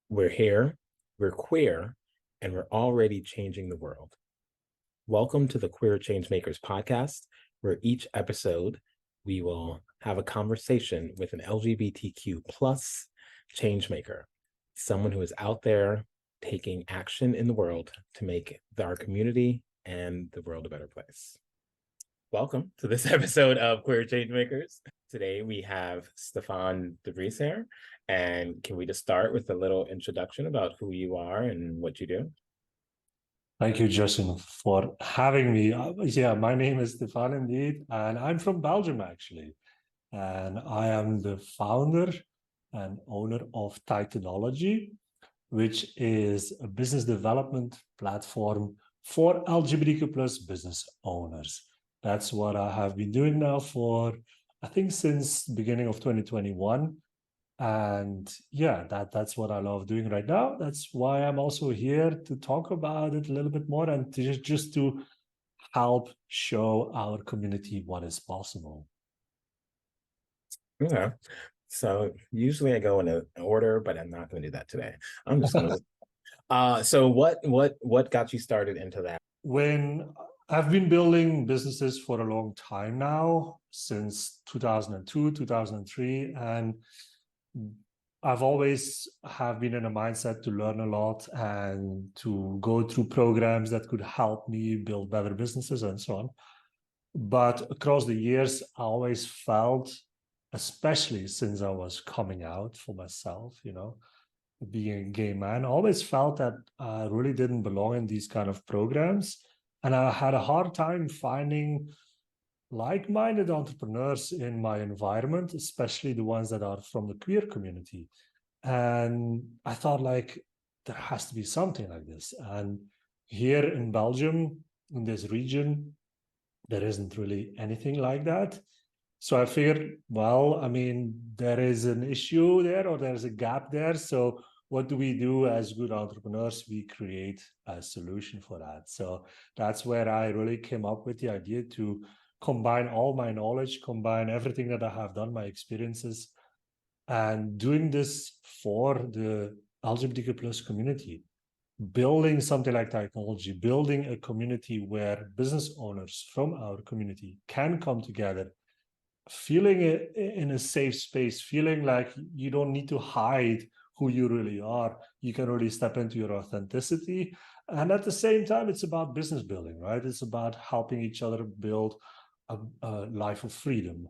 We're here, we're queer, and we're already changing the world. Welcome to the Queer Changemakers podcast, where each episode we will have a conversation with an LGBTQ plus changemaker, someone who is out there taking action in the world to make our community and the world a better place. Welcome to this episode of Queer Changemakers. Today we have Stefaan De Vresse here. And can we just start with a little introduction about who you are and what you do? Thank you, Justin, for having me. Yeah, my name is Stefaan indeed, and I'm from Belgium actually. And I am the founder and owner of Titanology, which is a business development platform for LGBTQ plus business owners. That's what I have been doing now for, I think, since beginning of 2021. And yeah, that's what I love doing right now. That's why I'm also here to talk about it a little bit more and just to help show our community what is possible. Okay. So usually I go in an order, but I'm not going to do that today. I'm just going to. So what got you started into that? When I've been building businesses for a long time now, since 2002, 2003, and I've always have been in a mindset to learn a lot and to go through programs that could help me build better businesses and so on. But across the years, I always felt, especially since I was coming out for myself, being a gay man, I always felt that I really didn't belong in these kind of programs. And I had a hard time finding like-minded entrepreneurs in my environment, especially the ones that are from the queer community. And I thought, like, there has to be something like this. And here in Belgium, in this region, there isn't really anything like that. So I figured, well, I mean, there is an issue there or there's a gap there. So what do we do as good entrepreneurs? We create a solution for that. So that's where I really came up with the idea to combine all my knowledge, combine everything that I have done, my experiences, and doing this for the LGBTQ plus community, building something like technology, building a community where business owners from our community can come together, feeling in a safe space, feeling like you don't need to hide who you really are. You can really step into your authenticity. And at the same time, it's about business building, right? It's about helping each other build a life of freedom,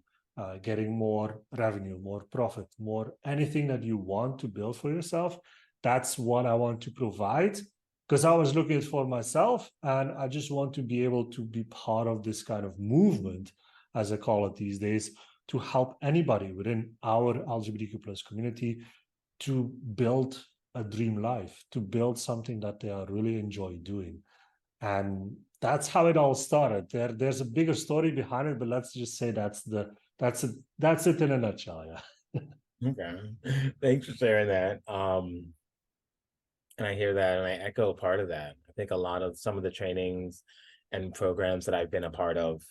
getting more revenue, more profit, more anything that you want to build for yourself. That's what I want to provide, because I was looking for myself and I just want to be able to be part of this kind of movement, as I call it these days, to help anybody within our LGBTQ plus community to build a dream life, to build something that they really enjoy doing. And that's how it all started. There's a bigger story behind it, but let's just say that's it in a nutshell. Yeah. Okay. Thanks for sharing that. And I hear that and I echo part of that. I think a lot of some of the trainings and programs that I've been a part of,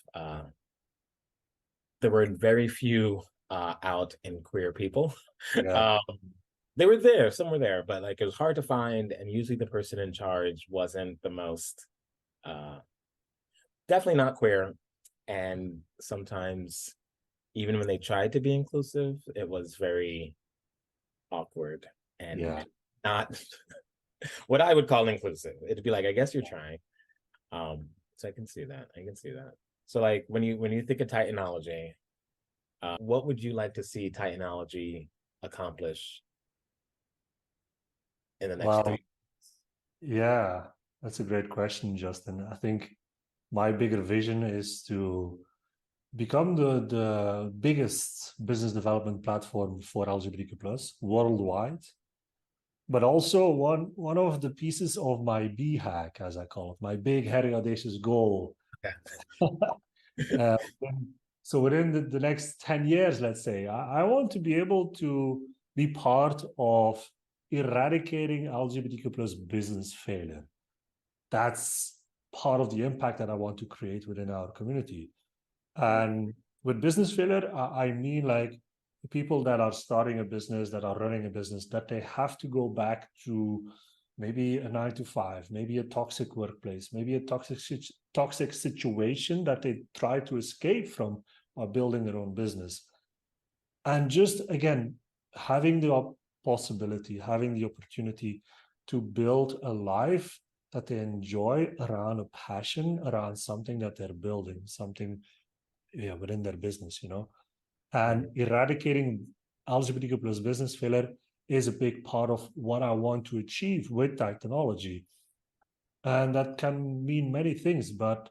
there were very few out in queer people. Yeah. Um, they were there, some were there, but like it was hard to find, and usually the person in charge wasn't the most uh definitely not queer. And sometimes even when they tried to be inclusive, it was very awkward and Yeah. not what I would call inclusive. It'd be like, I guess you're trying. So I can see that. I can see that. So like when you think of Titanology, what would you like to see Titanology accomplish in the next Well, 3 yeah, that's a great question, Justin. I think my bigger vision is to become the biggest business development platform for LGBTQ plus worldwide, but also one of the pieces of my B hack, as I call it, my big, hairy, audacious goal. uh, so within the next 10 years, let's say, I want to be able to be part of eradicating LGBTQ plus business failure. That's part of the impact that I want to create within our community. And with business failure, I mean, like, people that are starting a business, that are running a business, that they have to go back to maybe a 9 to 5, maybe a toxic workplace, maybe a toxic situation that they try to escape from by building their own business. And just again, having the possibility, having the opportunity to build a life that they enjoy around a passion, around something that they're building, something within their business, and eradicating LGBTQ plus business failure is a big part of what I want to achieve with Titanology. And that can mean many things, but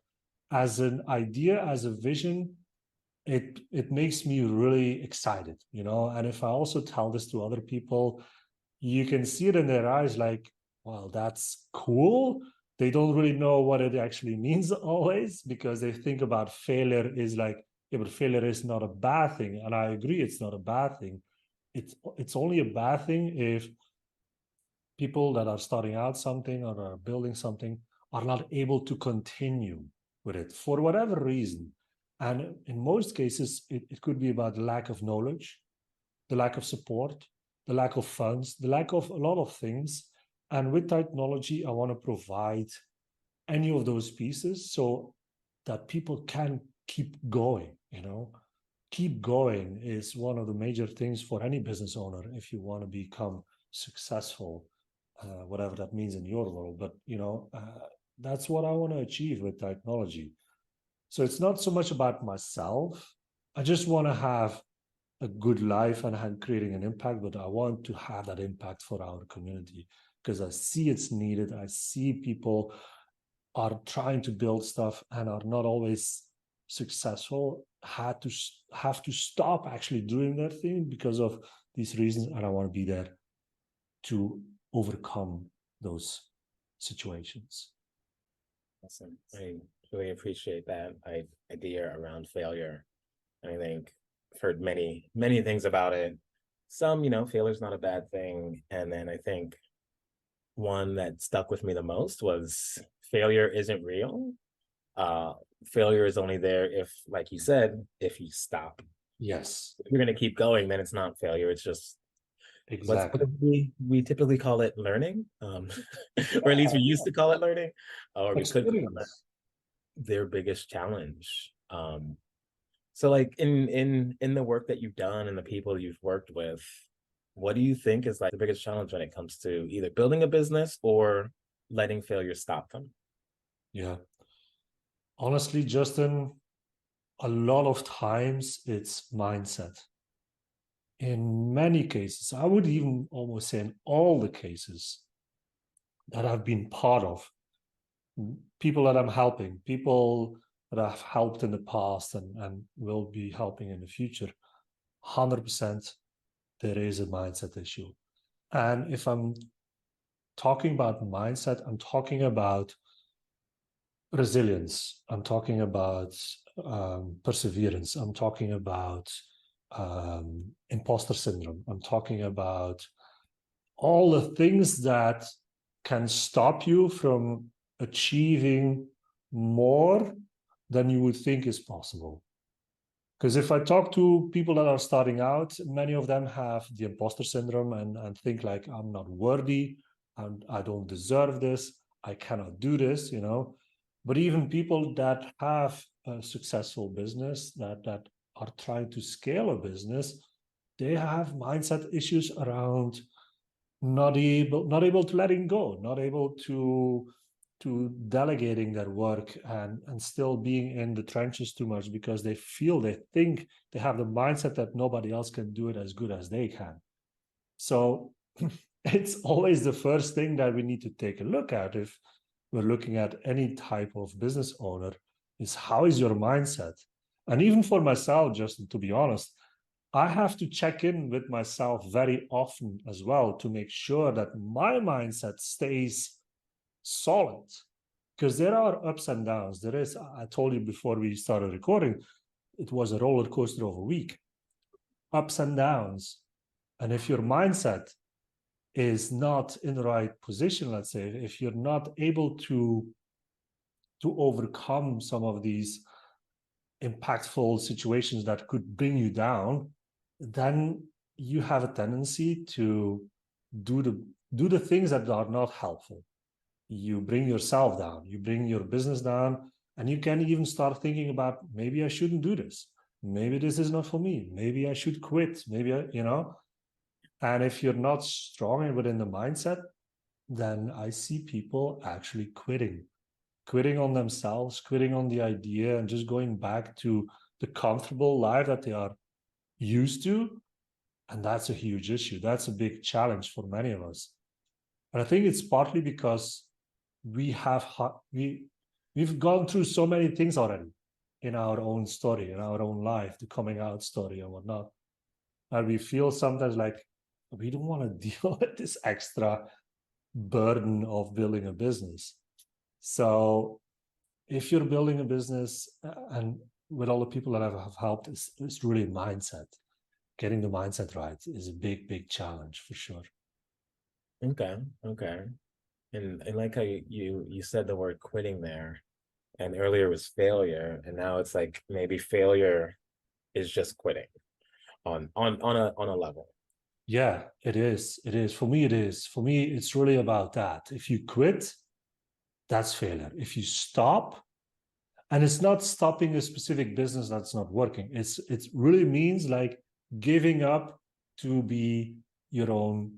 as an idea, as a vision, it makes me really excited, and if I also tell this to other people, you can see it in their eyes like, well, that's cool. They don't really know what it actually means always, because they think about failure is like, yeah, but failure is not a bad thing. And I agree, it's not a bad thing. It's only a bad thing if people that are starting out something or are building something are not able to continue with it for whatever reason. And in most cases, it could be about lack of knowledge, the lack of support, the lack of funds, the lack of a lot of things. And with Titanology, I want to provide any of those pieces so that people can keep going, Keep going is one of the major things for any business owner if you want to become successful, whatever that means in your world. But, that's what I want to achieve with Titanology. So it's not so much about myself. I just want to have a good life and creating an impact, but I want to have that impact for our community because I see it's needed. I see people are trying to build stuff and are not always successful, have to stop actually doing their thing because of these reasons, and I want to be there to overcome those situations. Awesome. I really appreciate that idea around failure. I think I've heard many, many things about it. Some, failure is not a bad thing. And then I think one that stuck with me the most was failure isn't real. Failure is only there if, like you said, if you stop. Yes. If you're going to keep going, then it's not failure. It's just exactly. what we typically call it learning, or at least we used to call it learning, or we could call it their biggest challenge. So like in the work that you've done and the people you've worked with, what do you think is like the biggest challenge when it comes to either building a business or letting failure stop them? Yeah. Honestly, Justin, a lot of times it's mindset. In many cases, I would even almost say in all the cases that I've been part of, people that I'm helping, people that I've helped in the past and will be helping in the future, 100% there is a mindset issue. And if I'm talking about mindset, I'm talking about resilience. I'm talking about perseverance. I'm talking about imposter syndrome. I'm talking about all the things that can stop you from achieving more than you would think is possible. Because if I talk to people that are starting out, many of them have the imposter syndrome and think like, I'm not worthy, I don't deserve this, I cannot do this, But even people that have a successful business, that are trying to scale a business, they have mindset issues around not able to letting go, not able to delegating their work and still being in the trenches too much because they think they have the mindset that nobody else can do it as good as they can. So it's always the first thing that we need to take a look at if we're looking at any type of business owner is how is your mindset? And even for myself, Justin, to be honest, I have to check in with myself very often as well to make sure that my mindset stays solid, because there are ups and downs. There is, I told you before we started recording, it was a roller coaster of a week, ups and downs. And if your mindset is not in the right position, let's say, if you're not able to overcome some of these impactful situations that could bring you down, then you have a tendency to do the things that are not helpful. You bring yourself down, you bring your business down, and you can even start thinking about, maybe I shouldn't do this. Maybe this is not for me. Maybe I should quit. Maybe and if you're not strong and within the mindset, then I see people actually quitting on themselves, quitting on the idea, and just going back to the comfortable life that they are used to. And that's a huge issue. That's a big challenge for many of us. And I think it's partly because we've gone through so many things already in our own story, in our own life, the coming out story and whatnot. And we feel sometimes like we don't want to deal with this extra burden of building a business. So if you're building a business, and with all the people that have helped, it's really mindset. Getting the mindset right is a big challenge for sure. Okay. And like how you said the word quitting there, and earlier was failure, and now it's like maybe failure is just quitting on a level. Yeah, it is. It is. For me, it is. For me, it's really about that. If you quit, that's failure. If you stop, and it's not stopping a specific business that's not working. It really means like giving up to be your own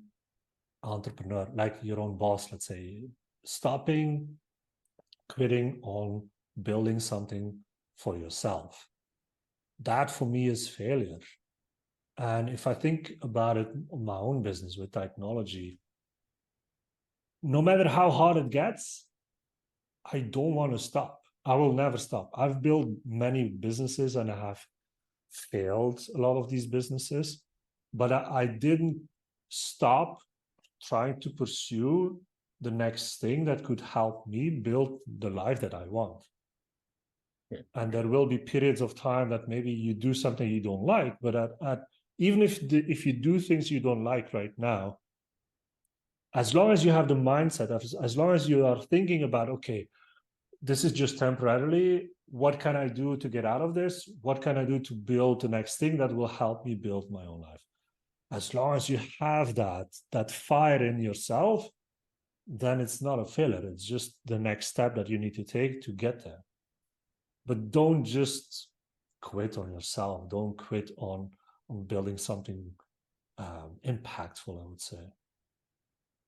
entrepreneur, like your own boss, let's say. Stopping, quitting on building something for yourself. That for me is failure. And if I think about it on my own business with Titanology, no matter how hard it gets, I don't want to stop. I will never stop. I've built many businesses and I have failed a lot of these businesses, but I didn't stop trying to pursue the next thing that could help me build the life that I want. Yeah. And there will be periods of time that maybe you do something you don't like, but even if you do things you don't like right now, as long as you have the mindset, as long as you are thinking about, okay, this is just temporarily, what can I do to get out of this? What can I do to build the next thing that will help me build my own life? As long as you have that fire in yourself, then it's not a failure. It's just the next step that you need to take to get there. But don't just quit on yourself. Don't quit on building something impactful, I would say.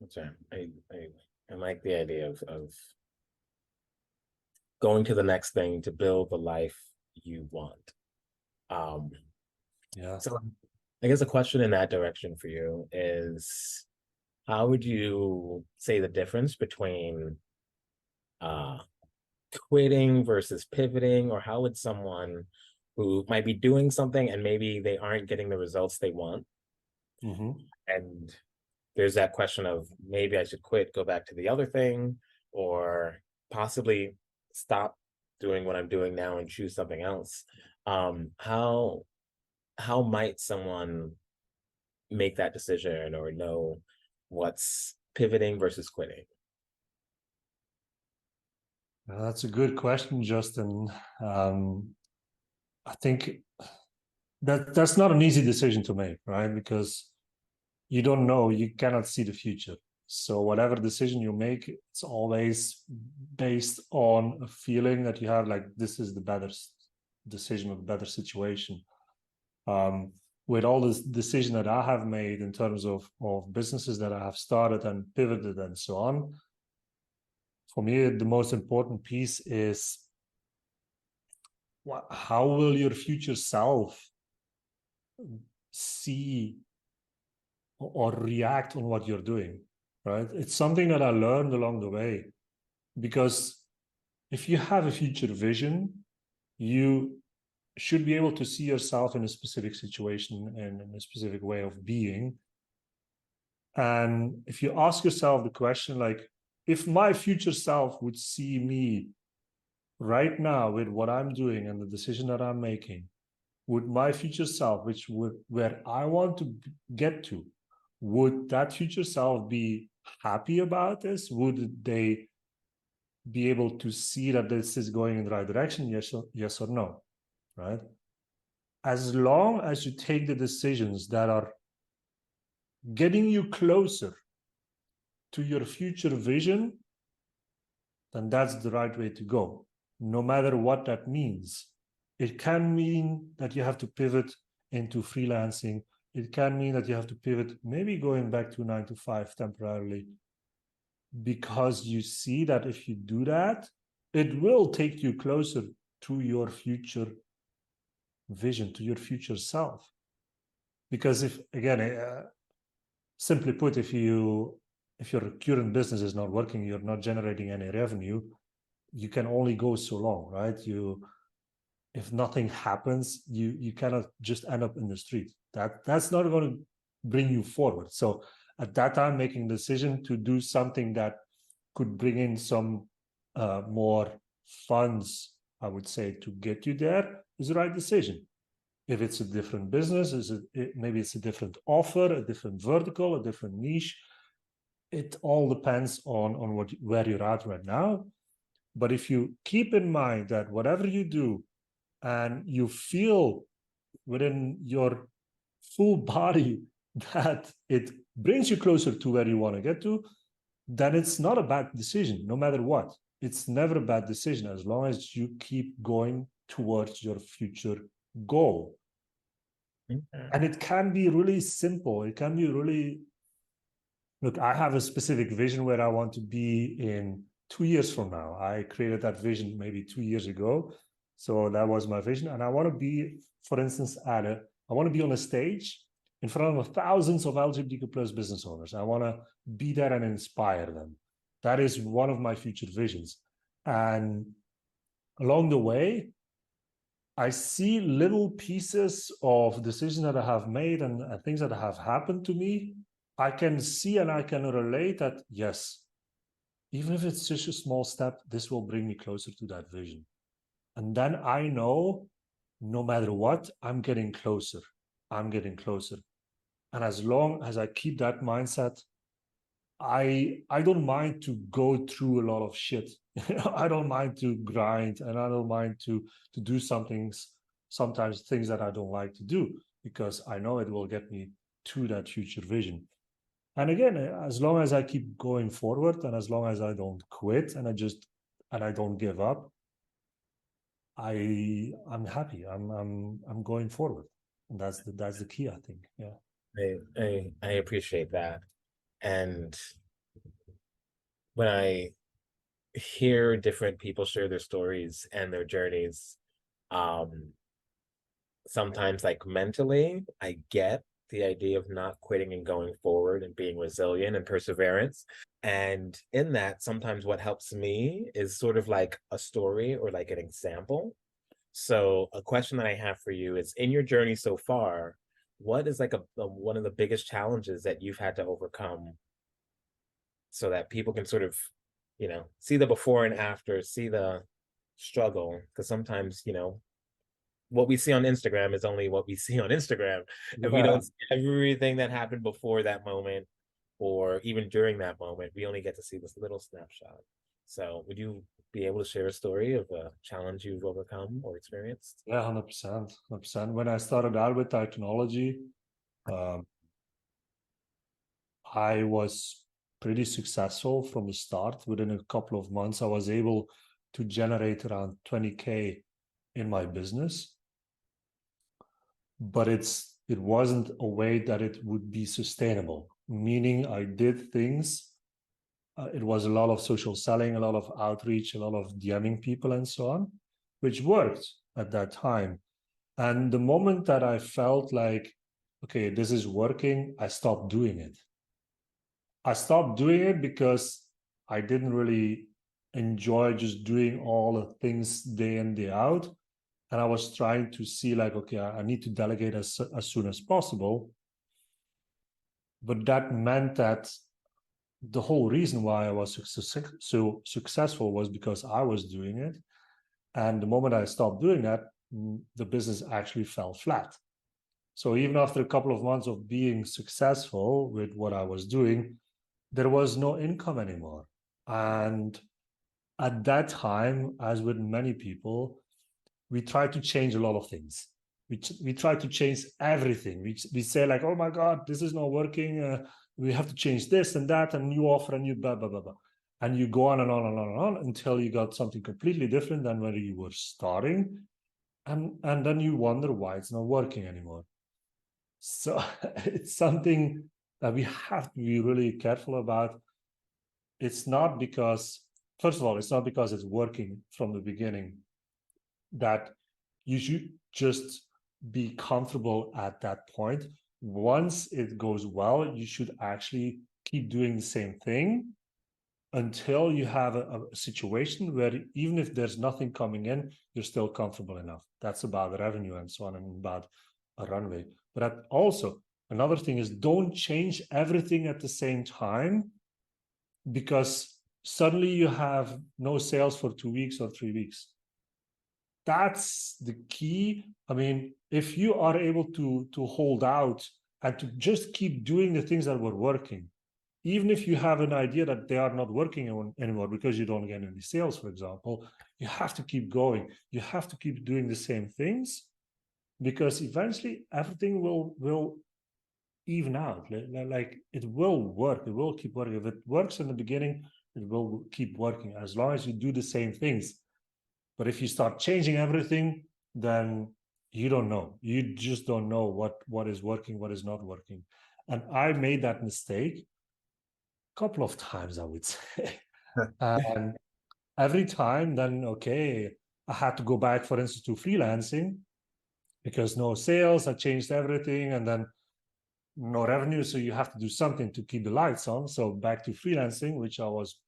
That's right. I like the idea of going to the next thing to build the life you want. Um, Yeah. so I guess a question in that direction for you is, how would you say the difference between uh quitting versus pivoting, or how would someone who might be doing something and maybe they aren't getting the results they want, Mm-hmm. and there's that question of maybe I should quit, go back to the other thing, or possibly stop doing what I'm doing now and choose something else. How might someone make that decision or know what's pivoting versus quitting? That's a good question, Justin. I think that's not an easy decision to make, right? Because you don't know, you cannot see the future. So whatever decision you make, it's always based on a feeling that you have, like this is the better decision or the better situation. With all this decision that I have made in terms of businesses that I have started and pivoted and so on, for me, the most important piece is how will your future self see or react on what you're doing, right? It's something that I learned along the way, because if you have a future vision, you should be able to see yourself in a specific situation and in a specific way of being. And if you ask yourself the question, like, if my future self would see me right now with what I'm doing and the decision that I'm making, would my future self, where I want to get to, would that future self be happy about this? Would they be able to see that this is going in the right direction? Yes or no, right? as long as you take the decisions that are getting you closer to your future vision, then that's the right way to go, no matter what that means. It can mean that you have to pivot into freelancing. It can mean that you have to pivot, maybe going back to 9 to 5 temporarily, because you see that if you do that, it will take you closer to your future vision, to your future self. Because if, again, simply put, if your current business is not working, you're not generating any revenue, you can only go so long, right? If nothing happens, you cannot just end up in the street. That's not going to bring you forward. So at that time, making the decision to do something that could bring in some more funds, I would say, to get you there is the right decision. If it's a different business, maybe it's a different offer, a different vertical, a different niche. It all depends on where you're at right now. But if you keep in mind that whatever you do and you feel within your full body that it brings you closer to where you want to get to, then it's not a bad decision, no matter what. It's never a bad decision as long as you keep going towards your future goal. Mm-hmm. And it can be really simple. It can be really, look, I have a specific vision where I want to be in 2 years from now. I created that vision maybe 2 years ago. So that was my vision. And I want to be, for instance, I want to be on a stage in front of thousands of LGBTQ plus business owners. I want to be there and inspire them. That is one of my future visions. And along the way, I see little pieces of decisions that I have made and things that have happened to me. I can see and I can relate that, yes, even if it's just a small step, this will bring me closer to that vision. And then I know no matter what, I'm getting closer. I'm getting closer. And as long as I keep that mindset, I don't mind to go through a lot of shit. I don't mind to grind, and I don't mind to do sometimes things that I don't like to do, because I know it will get me to that future vision. And again, as long as I keep going forward and as long as I don't quit and I don't give up, I'm happy. I'm going forward. And that's the key, I think. Yeah. I appreciate that. And when I hear different people share their stories and their journeys, um, sometimes like mentally, I get the idea of not quitting and going forward and being resilient and perseverance. And in that, sometimes what helps me is sort of like a story or like an example. So a question that I have for you is, in your journey so far, what is like one of the biggest challenges that you've had to overcome so that people can sort of, see the before and after, see the struggle? Because sometimes, what we see on Instagram is only what we see on Instagram, and we Yeah. don't see everything that happened before that moment or even during that moment. We only get to see this little snapshot. So would you be able to share a story of a challenge you've overcome or experienced? Yeah, 100%. 100%. When I started out with Titanology, um, I was pretty successful from the start. Within a couple of months, I was able to generate around 20K in my business. But it wasn't a way that it would be sustainable, meaning I did things. It was a lot of social selling, a lot of outreach, a lot of DMing people and so on, which worked at that time. And the moment that I felt like, okay, this is working, I stopped doing it. I stopped doing it because I didn't really enjoy just doing all the things day in, day out. And I was trying to see like, okay, I need to delegate as soon as possible. But that meant that the whole reason why I was so successful was because I was doing it. And the moment I stopped doing that, the business actually fell flat. So even after a couple of months of being successful with what I was doing, there was no income anymore. And at that time, as with many people, we tried to change a lot of things. we try to change everything. We say like, oh my God, this is not working. We have to change this and that, and new offer, and new blah blah blah blah, and you go on and on and on and on until you got something completely different than where you were starting, and then you wonder why it's not working anymore. So it's something that we have to be really careful about. It's not because, first of all, it's not because it's working from the beginning that you should just be comfortable at that point. Once it goes well, you should actually keep doing the same thing until you have a situation where even if there's nothing coming in, you're still comfortable enough. That's about revenue and so on, and about a runway. But also, another thing is, don't change everything at the same time, because suddenly you have no sales for 2 weeks or 3 weeks. That's the key. I mean, if you are able to hold out and to just keep doing the things that were working, even if you have an idea that they are not working anymore because you don't get any sales, for example, you have to keep going. You have to keep doing the same things, because eventually everything will even out. Like it will work. It will keep working. If it works in the beginning, it will keep working as long as you do the same things. But if you start changing everything, then you don't know. You just don't know what is working, what is not working. And I made that mistake a couple of times, I would say. And every time, then, okay, I had to go back, for instance, to freelancing, because no sales, I changed everything, and then no revenue. So you have to do something to keep the lights on. So back to freelancing, which I was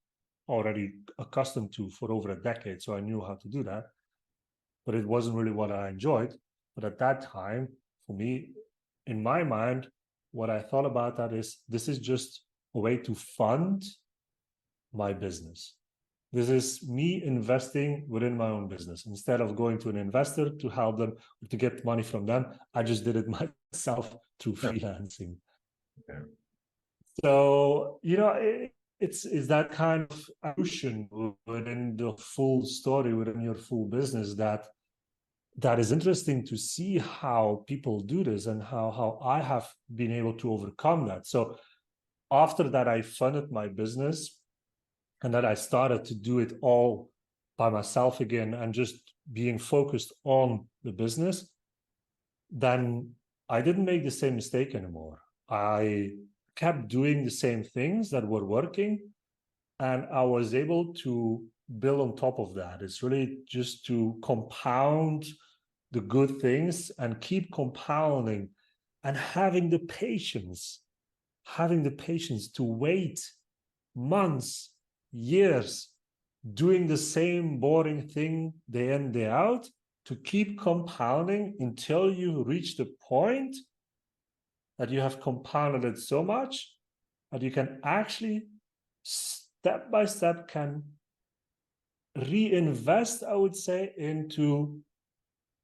already accustomed to for over a decade. So I knew how to do that. But it wasn't really what I enjoyed. But at that time, for me, in my mind, what I thought about that is, this is just a way to fund my business. This is me investing within my own business. Instead of going to an investor to help them, to get money from them, I just did it myself through freelancing. Yeah. So, it's that kind of evolution within the full story, within your full business, that is interesting to see how people do this, and how I have been able to overcome that. So after that, I funded my business, and that I started to do it all by myself again, and just being focused on the business, then I didn't make the same mistake anymore. I kept doing the same things that were working, and I was able to build on top of that. It's really just to compound the good things and keep compounding, and having the patience to wait months, years, doing the same boring thing day in, day out, to keep compounding until you reach the point that you have compounded it so much that you can actually step by step can reinvest, I would say, into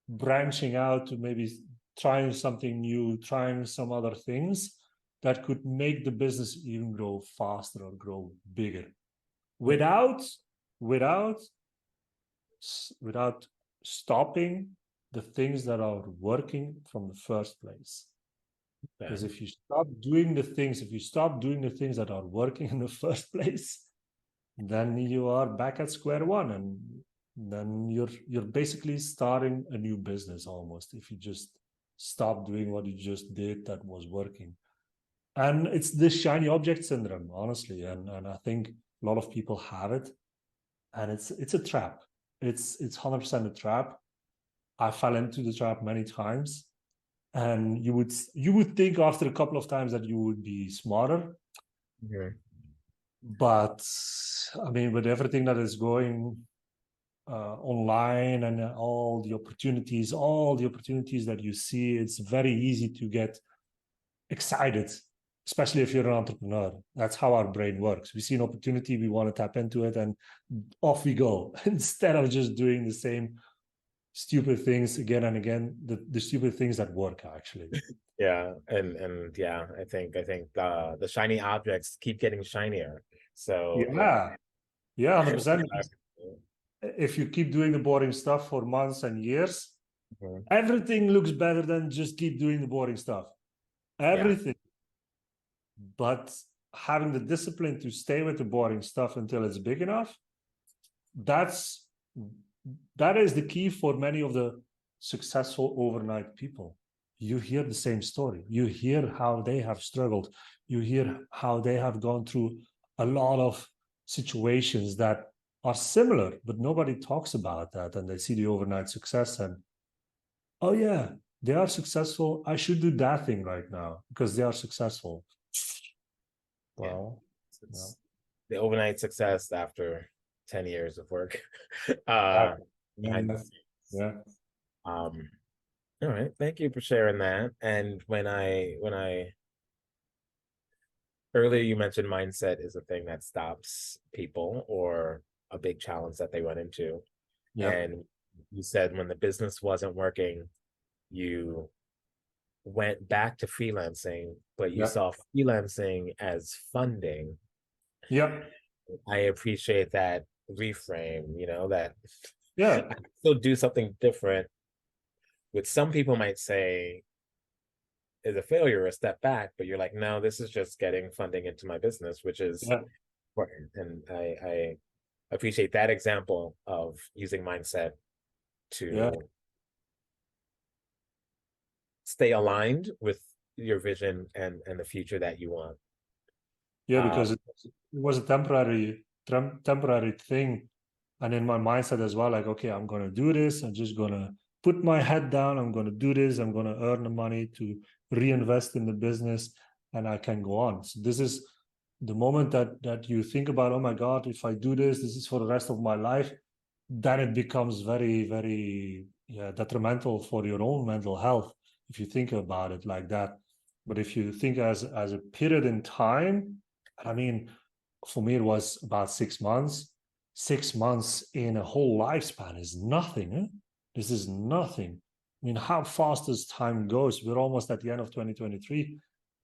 branching out, to maybe trying something new, trying some other things that could make the business even grow faster or grow bigger, without stopping the things that are working from the first place. Because if you stop doing the things that are working in the first place, then you are back at square one, and then you're basically starting a new business almost, if you just stop doing what you just did that was working. And it's the shiny object syndrome, honestly, and I think a lot of people have it, and it's a trap. It's 100% a trap. I fell into the trap many times, and you would think after a couple of times that you would be smarter. Yeah. But I mean, with everything that is going online, and all the opportunities that you see, it's very easy to get excited, especially if you're an entrepreneur. That's how our brain works. We see an opportunity, we want to tap into it, and off we go, instead of just doing the same stupid things again and again, the stupid things that work, actually. Yeah, and yeah, I think the shiny objects keep getting shinier. So Yeah, 100%. If you keep doing the boring stuff for months and years, Mhm. Everything looks better than just keep doing the boring stuff. Yeah. Everything. But having the discipline to stay with the boring stuff until it's big enough, that's that is the key for many of the successful overnight people. You hear the same story. You hear how they have struggled. You hear how they have gone through a lot of situations that are similar, but nobody talks about that. And they see the overnight success and, oh, yeah, they are successful. I should do that thing right now because they are successful. Yeah. Well, yeah, It's the overnight success after 10 years of work uh behind the yeah, scenes. yeah, Um, all right, thank you for sharing that. And when I earlier you mentioned mindset is a thing that stops people or a big challenge that they run into. yeah, And you said when the business wasn't working, you went back to freelancing, but you yeah, saw freelancing as funding. yeah, I appreciate that reframe, that yeah, I can still do something different, which some people might say is a failure or a step back, but you're like, no, this is just getting funding into my business, which is yeah, important. And I appreciate that example of using mindset yeah. to stay aligned with your vision and the future that you want. Yeah, because Um, it was a temporary thing. And in my mindset as well, like, okay, I'm gonna do this. I'm just gonna put my head down. I'm gonna do this. I'm gonna earn the money to reinvest in the business, and I can go on. So this is the moment that you think about, oh my God, if I do this, this is for the rest of my life. Then it becomes very, very, yeah, detrimental for your own mental health if you think about it like that. But if you think as a period in time, I mean, for me, it was about 6 months. 6 months in a whole lifespan is nothing. Eh? This is nothing. I mean, how fast does time goes? We're almost at the end of 2023.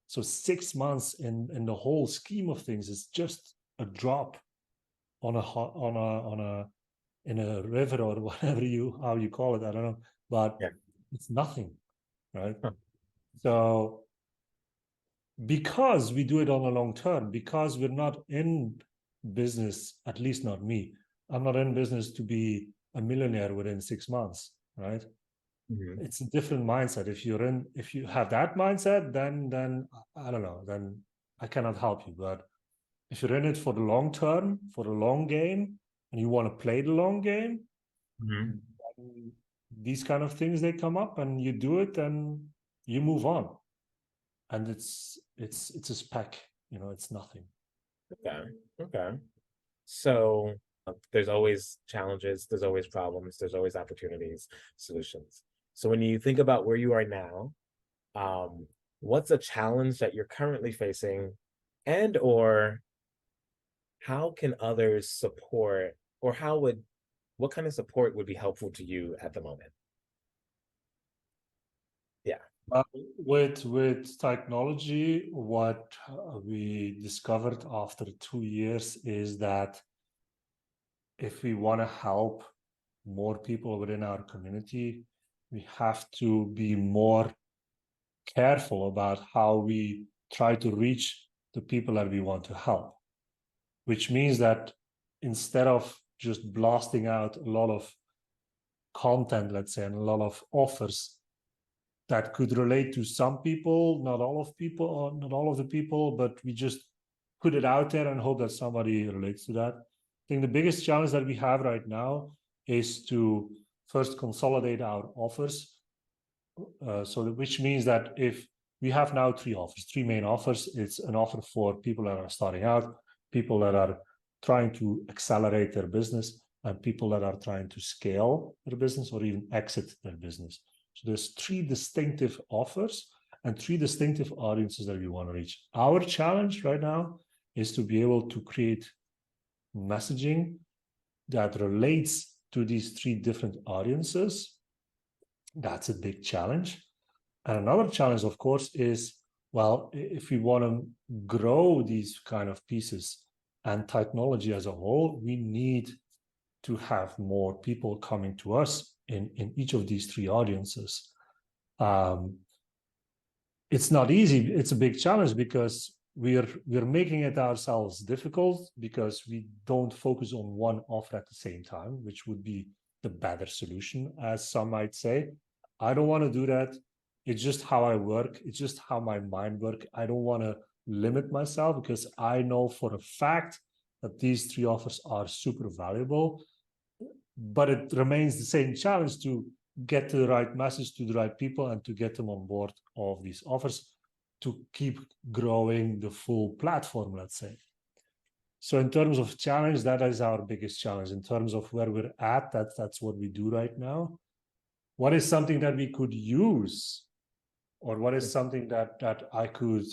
So 6 months in the whole scheme of things is just a drop on a in a river or whatever you how you call it. I don't know, but yeah. it's nothing, right? Huh. So because we do it on a long term, because we're not in business, at least not me, I'm not in business to be a millionaire within 6 months, right? Mhm. It's a different mindset. If you have that mindset, then I don't know, then I cannot help you. But if you're in it for the long term, for the long game, and you want to play the long game, Mhm. these kind of things they come up and you do it and you move on, and it's a speck, it's nothing. Okay. Okay. So there's always challenges, there's always problems, there's always opportunities, solutions. So when you think about where you are now, um, what's a challenge that you're currently facing, and or how can others support, or what kind of support would be helpful to you at the moment? Yeah. uh, with technology, what we discovered after 2 years is that if we want to help more people within our community, we have to be more careful about how we try to reach the people that we want to help, which means that instead of just blasting out a lot of content, let's say, and a lot of offers that could relate to some people, not all of people, or not all of the people, but we just put it out there and hope that somebody relates to that. I think the biggest challenge that we have right now is to first consolidate our offers. Which means that if we have now three main offers, it's an offer for people that are starting out, people that are trying to accelerate their business, and people that are trying to scale their business or even exit their business. So there's three distinctive offers and three distinctive audiences that we want to reach. Our challenge right now is to be able to create messaging that relates to these three different audiences. That's a big challenge. And another challenge, of course, is, well, if we want to grow these kind of pieces and technology as a whole, we need to have more people coming to us in each of these three audiences. Um, it's not easy. It's a big challenge because we're making it ourselves difficult because we don't focus on one offer at the same time, which would be the better solution, as some might say. I don't want to do that. It's just how I work. It's just how my mind works. I don't want to limit myself because I know for a fact that these three offers are super valuable, but it remains the same challenge to get the right message to the right people and to get them on board of these offers to keep growing the full platform, let's say. So in terms of challenge, that is our biggest challenge. In terms of where we're at, that's what we do right now. What is something that we could use, or what is something that I could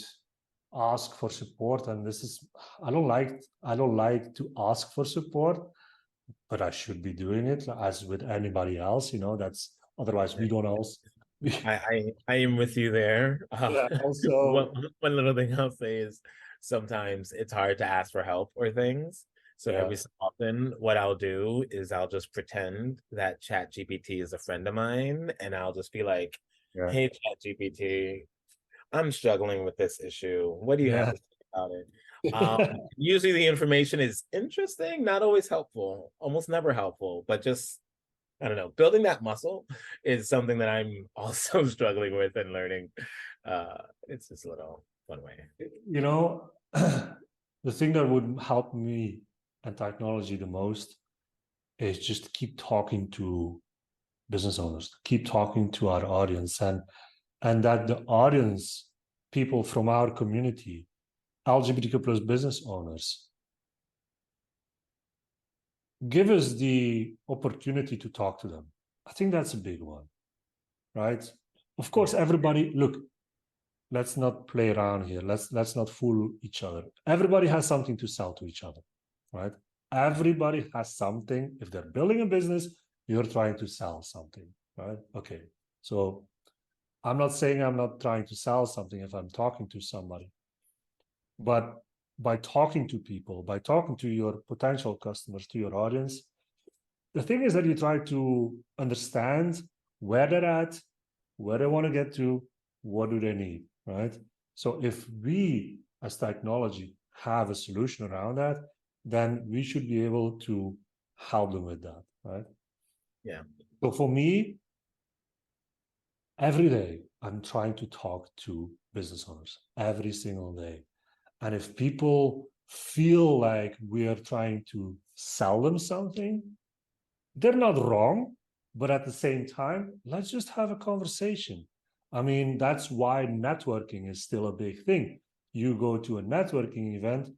ask for support? And this is, I don't like to ask for support, but I should be doing it as with anybody else. That's otherwise we don't also. I am with you there. Yeah. One Also, one little thing I'll say is sometimes it's hard to ask for help or things. So yeah, every so often, what I'll do is I'll just pretend that Chat GPT is a friend of mine, and I'll just be like, yeah, "Hey, Chat GPT, I'm struggling with this issue. What do you have yeah. to say about it?" Usually the information is interesting, not always helpful, almost never helpful, but just I don't know, building that muscle is something that I'm also struggling with and learning. It's just a little fun way. You know, the thing that would help me and technology the most is just keep talking to business owners, keep talking to our audience, and that the audience, people from our community, LGBTQ plus business owners, give us the opportunity to talk to them. I think that's a big one, right? Of course, Yeah. everybody, look, let's not play around here. Let's not fool each other. Everybody has something to sell to each other, right? Everybody has something. If they're building a business, you're trying to sell something, right? Okay. So I'm not saying I'm not trying to sell something if I'm talking to somebody, but by talking to people, by talking to your potential customers, to your audience, the thing is that you try to understand where they're at, where they want to get to, what do they need, right? So if we as technology have a solution around that, then we should be able to help them with that, right? Yeah. So for me, every day I'm trying to talk to business owners every single day. And if people feel like we are trying to sell them something, they're not wrong, but at the same time, let's just have a conversation. I mean, that's why networking is still a big thing. You go to a networking event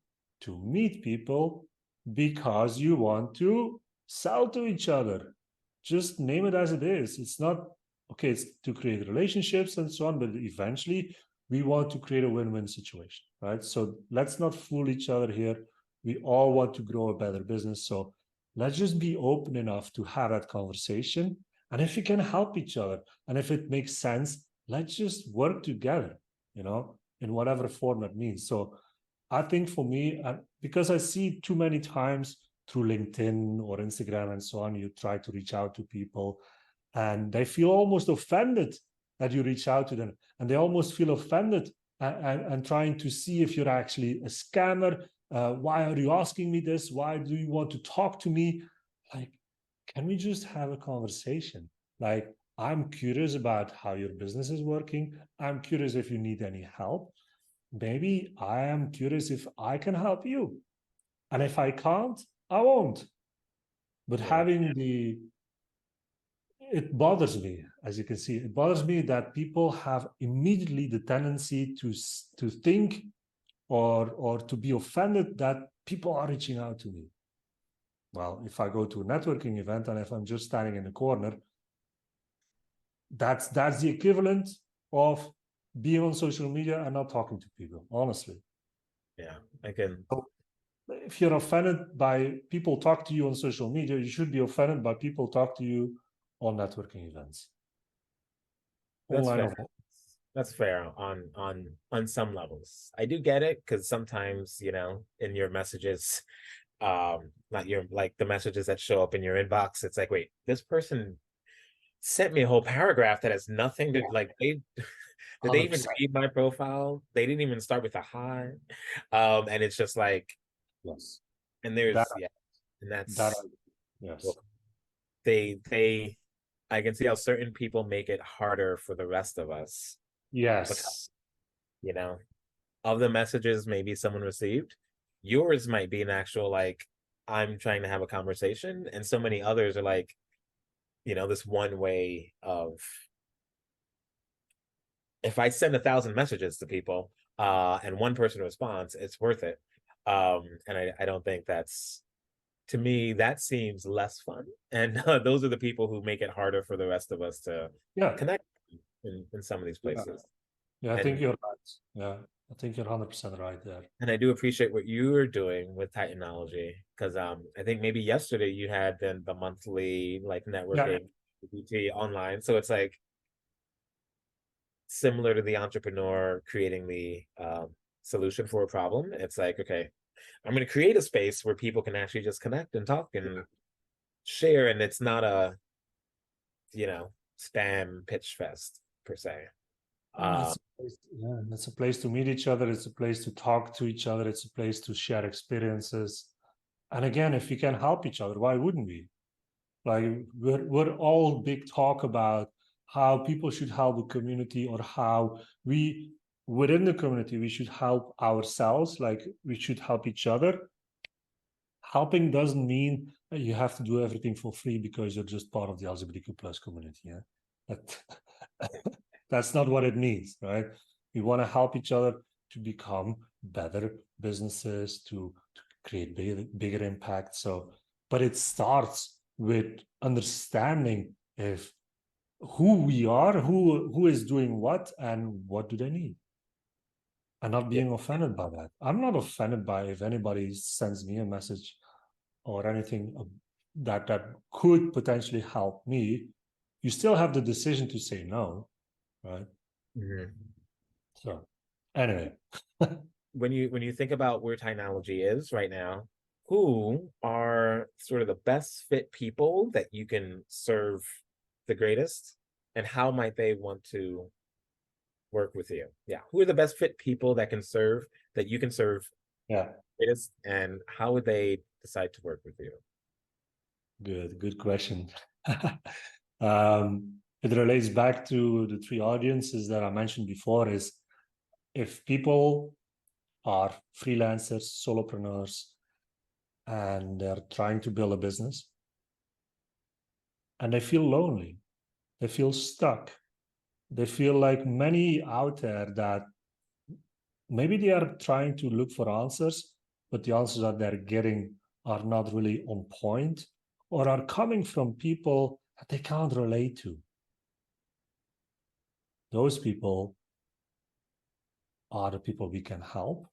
to meet people because you want to sell to each other. Just name it as it is. It's not okay, it's to create relationships and so on, but eventually we want to create a win-win situation, right? So let's not fool each other here. We all want to grow a better business. So let's just be open enough to have that conversation. And if we can help each other, and if it makes sense, let's just work together, in whatever form that means. So I think for me, because I see too many times through LinkedIn or Instagram and so on, you try to reach out to people and they feel almost offended that you reach out to them. And they almost feel offended and trying to see if you're actually a scammer. Why are you asking me this? Why do you want to talk to me? Like, can we just have a conversation? Like, I'm curious about how your business is working. I'm curious if you need any help. Maybe I am curious if I can help you. And if I can't, I won't. But Yeah. having it bothers me, as you can see, it bothers me that people have immediately the tendency to think or to be offended that people are reaching out to me. Well, if I go to a networking event and if I'm just standing in the corner, that's the equivalent of being on social media and not talking to people, honestly. Yeah. I can. So if you're offended by people talk to you on social media, you should be offended by people talk to you on networking events. That's Online fair. of That's fair on some levels. I do get it because sometimes, in your messages, not your like the messages that show up in your inbox, it's like, wait, this person sent me a whole paragraph that has nothing to like they did they even 100%. read my profile? They didn't even start with a hi. And it's just like, Yes. and That, there's yeah, and that, that's yes. well, they I can see how certain people make it harder for the rest of us because, Yes. you know, of the messages maybe someone received, yours might be an actual like, I'm trying to have a conversation, and so many others are like, this one way of, if I send 1,000 messages to people, and one person responds, it's worth it. And I don't think that's, to me, that seems less fun. And those are the people who make it harder for the rest of us to Yeah. connect in some of these Yeah. places. Yeah. I think And you're right. Yeah. I think you're 100% right there. I do appreciate what you're doing with Titanology, because I think maybe yesterday you had the monthly like Yeah. networking BT online. So it's like similar to the entrepreneur creating the solution for a problem. It's like, okay, I'm going to create a space where people can actually just connect and talk and share, and it's not a spam pitch fest per se. Uh, It's a place to meet each other. It's a place to talk to each other. It's a place to share experiences. And again, if we can help each other, why wouldn't we? Like we're all big talk about how people should help the community, or how we within the community we should help ourselves. Like we should help each other. Helping doesn't mean that you have to do everything for free because you're just part of the LGBTQ plus community. Yeah, that that's not what it means, right? We want to help each other to become better businesses, to create bigger impact. So, but it starts with understanding if who we are, who is doing what, and what do they need, and not yeah. being offended by that. I'm not offended by if anybody sends me a message or anything that could potentially help me. You still have the decision to say no, right? Mhm. So anyway. When you think about where technology is right now, who are sort of the best fit people that you can serve the greatest, and how might they want to work with you? Yeah, who are the best fit people that you can serve Yeah, greatest, and how would they decide to work with you? good question. It relates back to the three audiences that I mentioned before. Is if people are freelancers, solopreneurs, and they're trying to build a business and they feel lonely, they feel stuck, they feel like many out there that maybe they are trying to look for answers, but the answers that they're getting are not really on point, or are coming from people that they can't relate to. Those people are the people we can help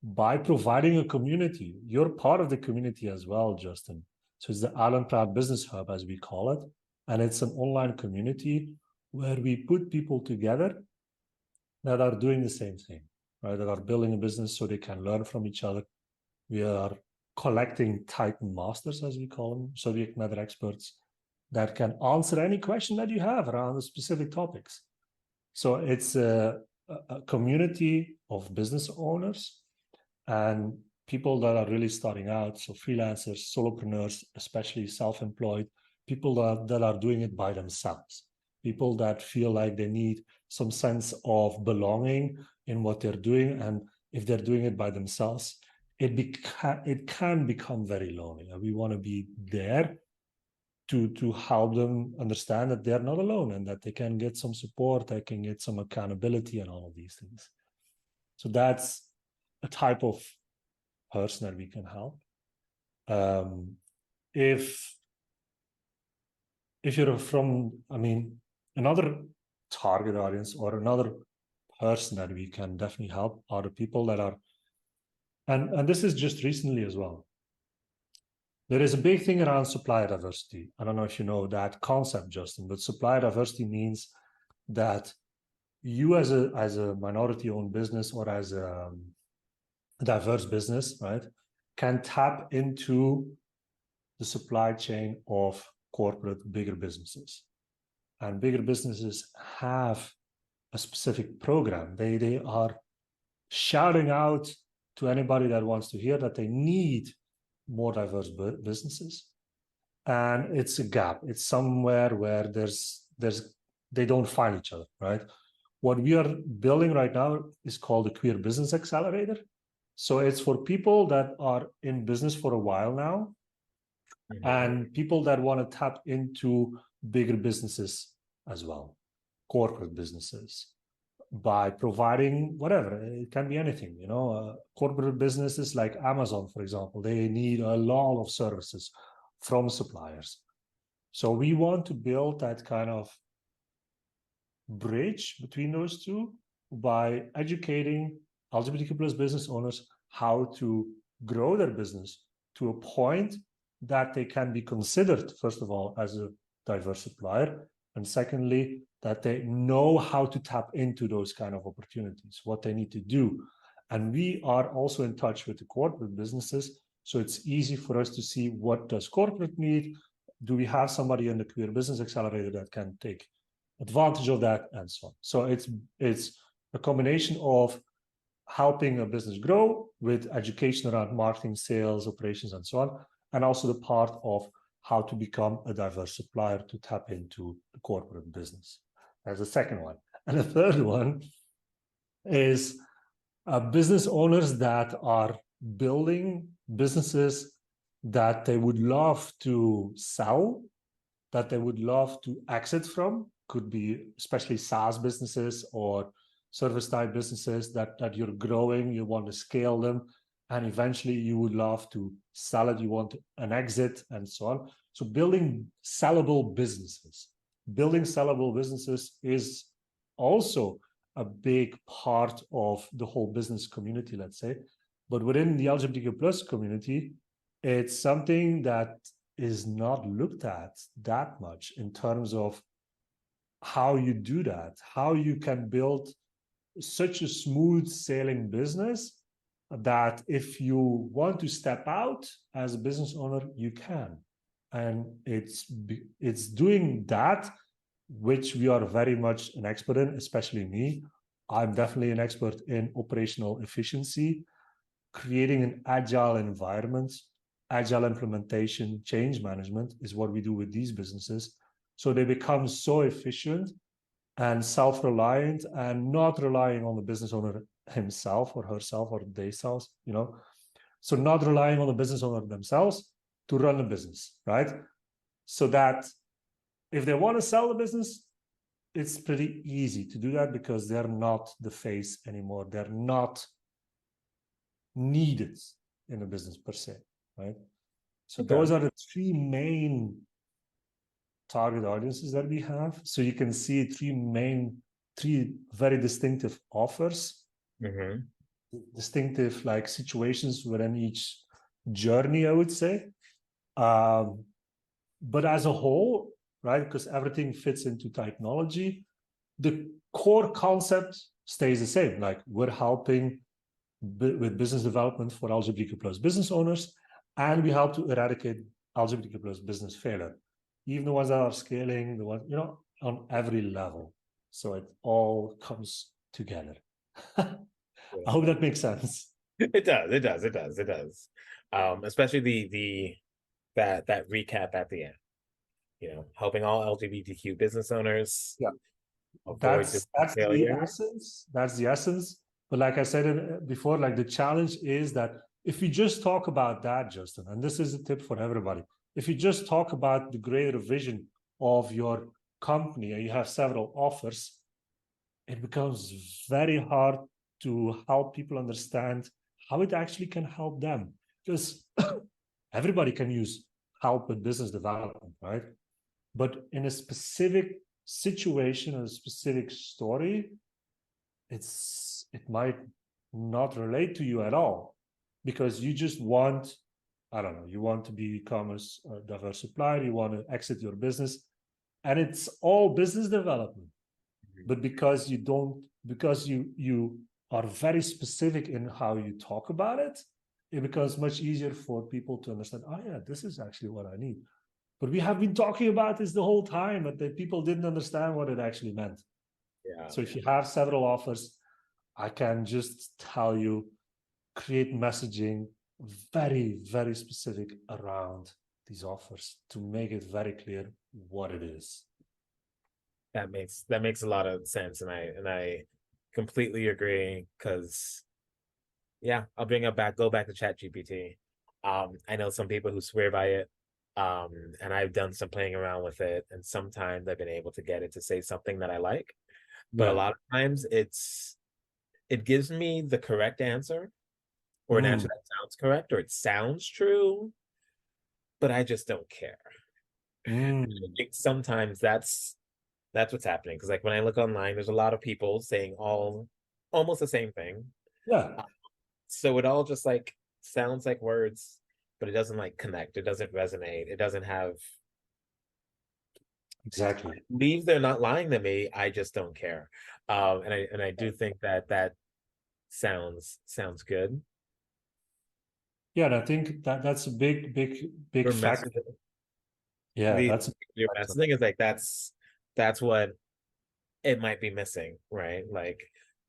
by providing a community. You're part of the community as well, Justin. So it's the Island Proud Business Hub, as we call it. And it's an online community where we put people together that are doing the same thing, right? That are building a business so they can learn from each other. We are collecting Titan Masters, as we call them, subject matter experts that can answer any question that you have around the specific topics. So it's a community of business owners and people that are really starting out. So freelancers, solopreneurs, especially self-employed, people that are doing it by themselves, people that feel like they need some sense of belonging in what they're doing. And if they're doing it by themselves, it can become very lonely. And we want to be there to help them understand that they're not alone and that they can get some support, they can get some accountability and all of these things. So that's a type of person that we can help. Um, if you're from, I mean, another target audience or another person that we can definitely help are the people that are, and this is just recently as well. There is a big thing around supplier diversity. I don't know if you know that concept, Justin, but supplier diversity means that you as a minority owned business or as a diverse business, right, can tap into the supply chain of corporate bigger businesses. and bigger businesses have a specific program. They are shouting out to anybody that wants to hear that they need more diverse businesses. And it's a gap. It's somewhere where they don't find each other, right? What we are building right now is called the Queer Business Accelerator. So it's for people that are in business for a while now, and people that want to tap into bigger businesses as well, corporate businesses, by providing whatever. It can be anything, corporate businesses like Amazon, for example, they need a lot of services from suppliers. So we want to build that kind of bridge between those two by educating LGBTQ plus business owners how to grow their business to a point that they can be considered, first of all, as a diverse supplier, and secondly, that they know how to tap into those kind of opportunities, what they need to do. And we are also in touch with the corporate businesses, so it's easy for us to see what does corporate need. Do we have somebody in the Queer Business Accelerator that can take advantage of that, and so on. So it's a combination of helping a business grow with education around marketing, sales, operations, and so on, and also the part of how to become a diverse supplier to tap into the corporate business. That's the second one. And the third one is business owners that are building businesses that they would love to sell, that they would love to exit from. Could be especially SaaS businesses or service type businesses that you're growing, you want to scale them, and eventually you would love to sell it, you want an exit, and so on. So building sellable businesses. Building sellable businesses is also a big part of the whole business community, let's say. But within the LGBTQ plus community, it's something that is not looked at that much in terms of how you do that, how you can build such a smooth sailing business that if you want to step out as a business owner, you can. And it's doing that, which we are very much an expert in, especially me. I'm definitely an expert in operational efficiency, creating an agile environment. Agile implementation, change management is what we do with these businesses. So they become so efficient and self-reliant and not relying on the business owner himself or herself or themselves, So not relying on the business owner themselves to run the business, right? So that if they want to sell the business, it's pretty easy to do that because they're not the face anymore. They're not needed in a business per se, right? So those are the three main target audiences that we have. So you can see three very distinctive offers, distinctive like situations within each journey, I would say. But as a whole, right, because everything fits into Titanology, the core concept stays the same. Like we're helping with business development for LGBTQ plus business owners, and we help to eradicate LGBTQ plus business failure, even the ones that are scaling, the ones, on every level. So it all comes together. I hope that makes sense. It does. Especially that recap at the end. Helping all LGBTQ business owners. Yeah, that's the essence. That's the essence. But like I said before, like the challenge is that if you just talk about that, Justin, and this is a tip for everybody, if you just talk about the greater vision of your company and you have several offers, it becomes very hard to help people understand how it actually can help them. Because everybody can use help with business development, right? But in a specific situation, a specific story, it might not relate to you at all because you just want, I don't know, you want to become a diverse supplier, you want to exit your business, and it's all business development. But because you are very specific in how you talk about it, it becomes much easier for people to understand, oh yeah, this is actually what I need. But we have been talking about this the whole time, but the people didn't understand what it actually meant. Yeah. So if you have several offers, I can just tell you, create messaging very, very specific around these offers to make it very clear what it is. That makes a lot of sense, and I completely agree, because yeah, I'll go back to Chat GPT. I know some people who swear by it. And I've done some playing around with it, and sometimes I've been able to get it to say something that I like, but a Yeah. lot of times it gives me the correct answer, or an answer that sounds correct, or it sounds true, but I just don't care. I think sometimes that's what's happening, because like when I look online, there's a lot of people saying almost the same thing. Yeah. So it all just like sounds like words, but it doesn't like connect. It doesn't resonate. It doesn't have. Exactly. I believe they're not lying to me. I just don't care. And I do think that sounds good. Yeah, and I think that's a big Your factor. message, Yeah, the that's a big your factor. messaging is like that's what it might be missing, right? Like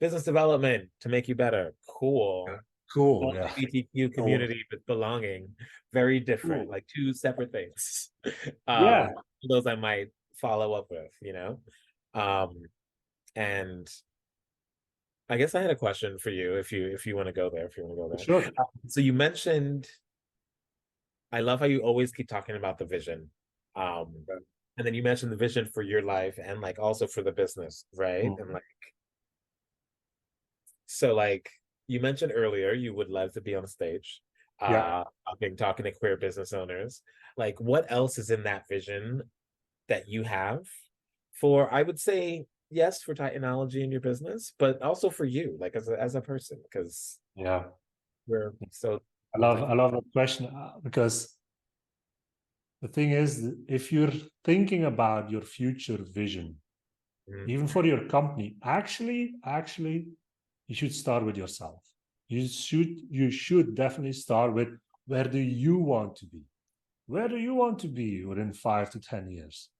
business development to make you better. Cool. Yeah. Cool. Yeah. LGBTQ Cool. community with belonging, very different, Cool. like two separate things. Yeah. Those I might follow up with, you know. And I guess I had a question for you, if you want to go there, if you want to go there. Sure. So you mentioned, I love how you always keep talking about the vision. And then you mentioned the vision for your life and like also for the business, right? And like, so like you mentioned earlier, you would love to be on stage, Yeah. talking to queer business owners. Like, what else is in that vision that you have for, I would say, yes, for Titanology in your business, but also for you, like as a person, because Yeah. we're so I love that question because the thing is, if you're thinking about your future vision, Mhm. even for your company, actually, you should start with yourself. You should definitely start with, where do you want to be? Where do you want to be within 5 to 10 years?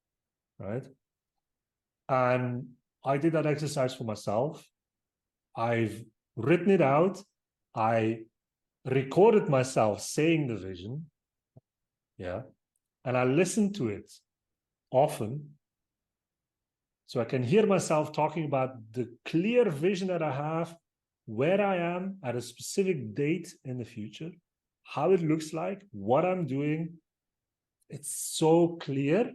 Right. And I did that exercise for myself. I've written it out. I recorded myself saying the vision. Yeah. And I listened to it often. So I can hear myself talking about the clear vision that I have, where I am at a specific date in the future, how it looks like, what I'm doing. It's so clear.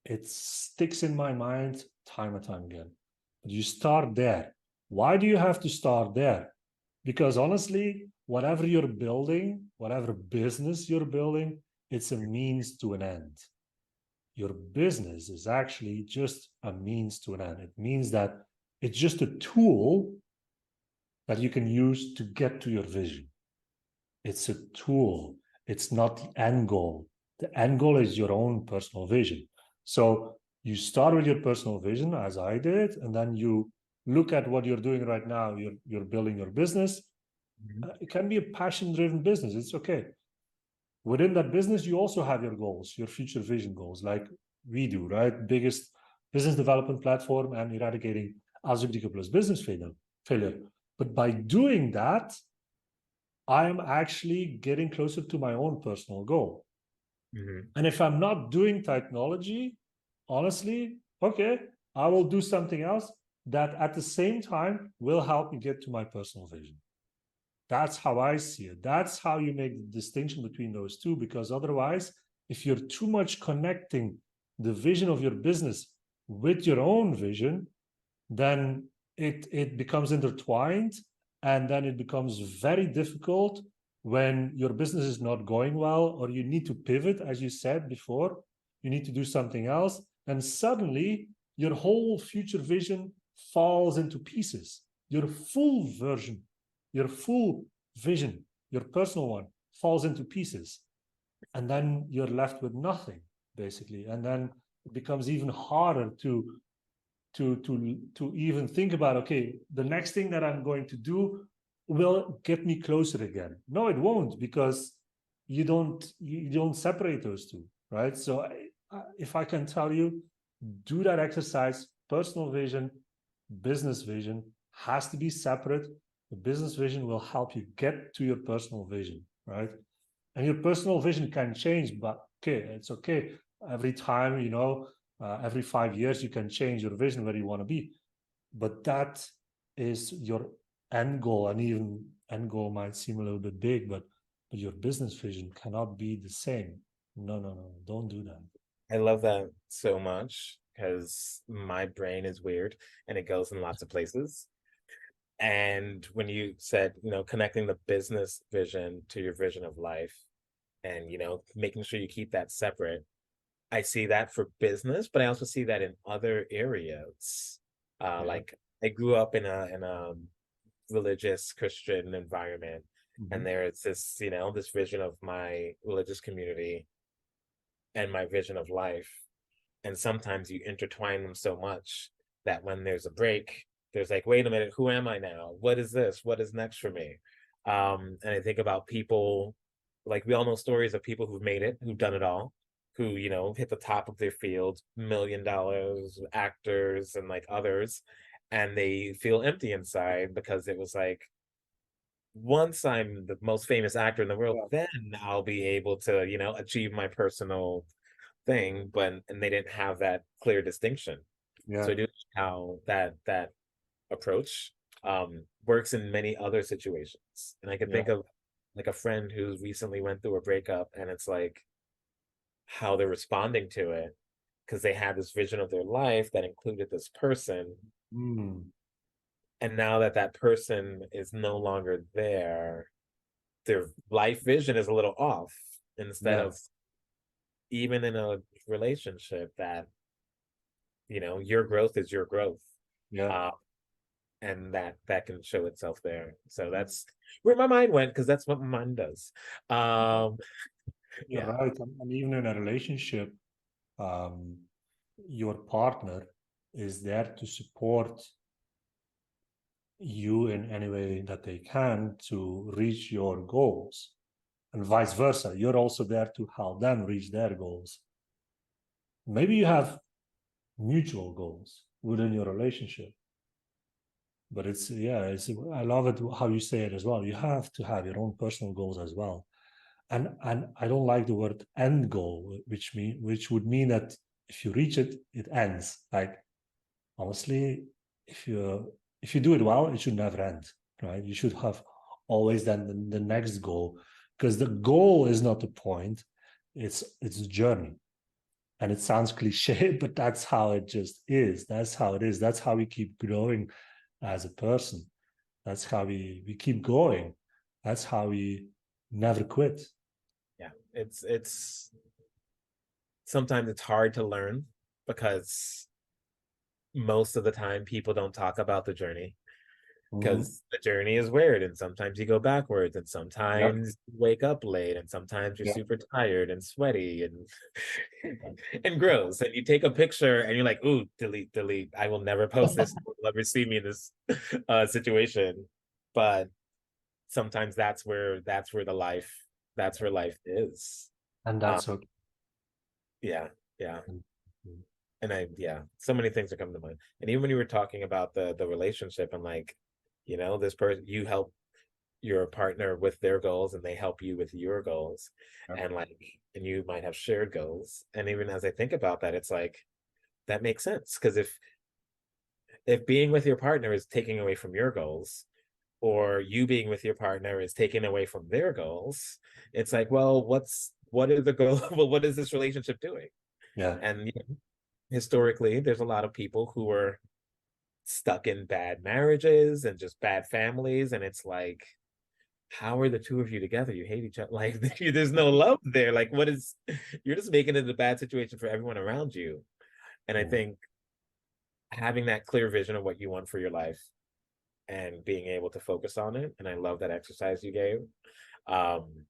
It sticks in my mind time and time again. But you start there. Why do you have to start there? Because honestly, whatever you're building, whatever business you're building, it's a means to an end. Your business is actually just a means to an end. It means that it's just a tool that you can use to get to your vision. It's a tool. It's not the end goal. The end goal is your own personal vision. So you start with your personal vision, as I did, and then you look at what you're doing right now. You're building your business. It can be a passion-driven business. It's okay. Within that business, you also have your goals, your future vision goals, like we do, right? Biggest business development platform and eradicating LGBTQ plus business failure. But by doing that, I am actually getting closer to my own personal goal. Mhm. And if I'm not doing technology, honestly, okay, I will do something else that at the same time will help me get to my personal vision. That's how I see it. That's how you make the distinction between those two, because otherwise, if you're too much connecting the vision of your business with your own vision, then it becomes intertwined, and then it becomes very difficult when your business is not going well, or you need to pivot, as you said before, you need to do something else, and suddenly your whole future vision falls into pieces. Your full version, your full vision, your personal one, falls into pieces, and then you're left with nothing, basically. And then it becomes even harder to even think about, okay, the next thing that I'm going to do will get me closer again. No, it won't, because you don't separate those two, right? So if I can tell you, do that exercise. Personal vision, business vision has to be separate. The business vision will help you get to your personal vision, right? And your personal vision can change, but okay, it's okay. Every time, every 5 years, you can change your vision where you want to be. But that is your end goal. And even end goal might seem a little bit big, but your business vision cannot be the same. No, no, no, don't do that. I love that so much because my brain is weird and it goes in lots of places. And when you said, connecting the business vision to your vision of life and, making sure you keep that separate, I see that for business, but I also see that in other areas. Yeah. Like I grew up in a religious Christian environment, and Mhm. there's this vision of my religious community and my vision of life. And sometimes you intertwine them so much that when there's a break, there's like, wait a minute, who am I now? What is this? What is next for me? And I think about people, like we all know stories of people who've made it, who've done it all, who, hit the top of their field, $1 million actors and like others, and they feel empty inside because it was like, once I'm the most famous actor in the world, Yeah. then I'll be able to, achieve my personal thing. But and they didn't have that clear distinction. Yeah. So I do how that approach works in many other situations. And I can Yeah. think of like a friend who recently went through a breakup, and it's like how they're responding to it because they had this vision of their life that included this person, Mm. and now that that person is no longer there, their life vision is a little off. Instead Yeah. of, even in a relationship, that your growth is your growth, Yeah. uh, and that can show itself there. So that's where my mind went, because that's what my mind does. um You're yeah. right. And even in a relationship, um, your partner is there to support you in any way that they can to reach your goals, and vice versa. You're also there to help them reach their goals. Maybe you have mutual goals within your relationship, but I love it how you say it as well. You have to have your own personal goals as well. And I don't like the word end goal, which would mean that if you reach it, it ends. Like, honestly, if you do it well, it should never end, right? You should have always then the next goal, because the goal is not the point. It's a journey. And it sounds cliche, but that's how it just is. That's how it is. That's how we keep growing as a person. That's how we keep going. That's how we never quit. Yeah, it's sometimes it's hard to learn because most of the time people don't talk about the journey, Mhm. because the journey is weird, and sometimes you go backwards, and Yeah, sometimes you wake up late, and sometimes you're yeah. super tired and sweaty and and gross, and you take a picture and you're like, ooh, delete, delete, I will never post this, you'll never see me in this situation. But sometimes that's where life is. And um that's okay. yeah, yeah. Mhm. And yeah, so many things are coming to mind. And even when you were talking about the relationship, and like, this person, you help your partner with their goals and they help you with your goals, Yeah. and like, and you might have shared goals. And even as I think about that, it's like, that makes sense, because if being with your partner is taking away from your goals, or you being with your partner is taking away from their goals, it's like, well, what are the goals? Well, what is this relationship doing? Yeah. And historically, there's a lot of people who are stuck in bad marriages and just bad families, and it's like, how are the two of you together? You hate each other. Like, there's no love there. Like, what is, you're just making it a bad situation for everyone around you. And I Mhm. think having that clear vision of what you want for your life and being able to focus on it, and I love that exercise you gave, um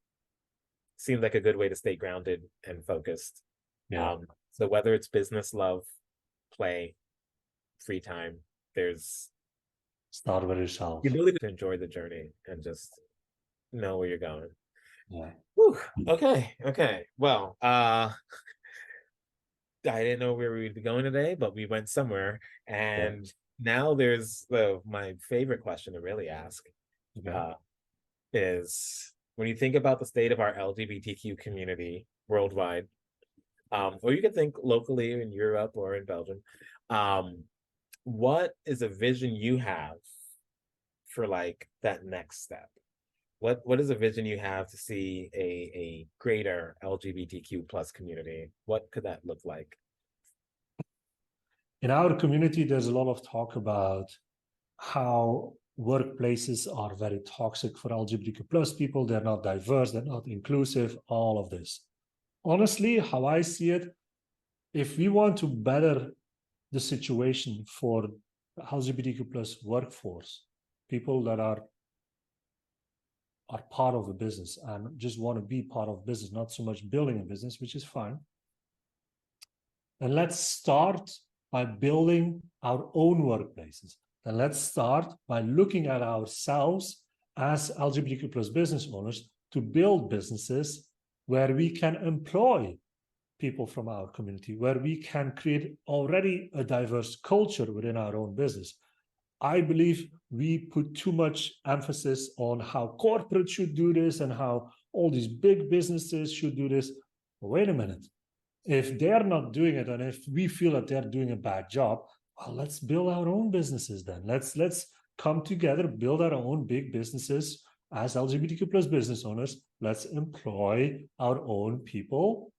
seems like a good way to stay grounded and focused. Yeah. So whether it's business, love, play, free time, there's Start with the yourself. ability to enjoy the journey and just know where you're going. Yeah. Whew. Okay. Well, I didn't know where we would be going today, but we went somewhere. Yeah. And now there's my favorite question to really ask Okay. uh, is when you think about the state of our LGBTQ community worldwide, or you can think locally in Europe or in Belgium, um, what is a vision you have for like that next step? What is a vision you have to see a greater LGBTQ plus community? What could that look like? In our community, there's a lot of talk about how workplaces are very toxic for LGBTQ plus people. They're not diverse, they're not inclusive, all of this. Honestly, how I see it, if we want to better the situation for LGBTQ plus workforce, people that are part of the business and just want to be part of business, not so much building a business, which is fine. And let's start by building our own workplaces. And let's start by looking at ourselves as LGBTQ plus business owners to build businesses where we can employ people from our community, where we can create already a diverse culture within our own business. I believe we put too much emphasis on how corporate should do this and how all these big businesses should do this. Wait a minute. If they're not doing it and if we feel that they're doing a bad job, well, let's build our own businesses then. Let's come together, build our own big businesses as LGBTQ plus business owners. Let's employ our own people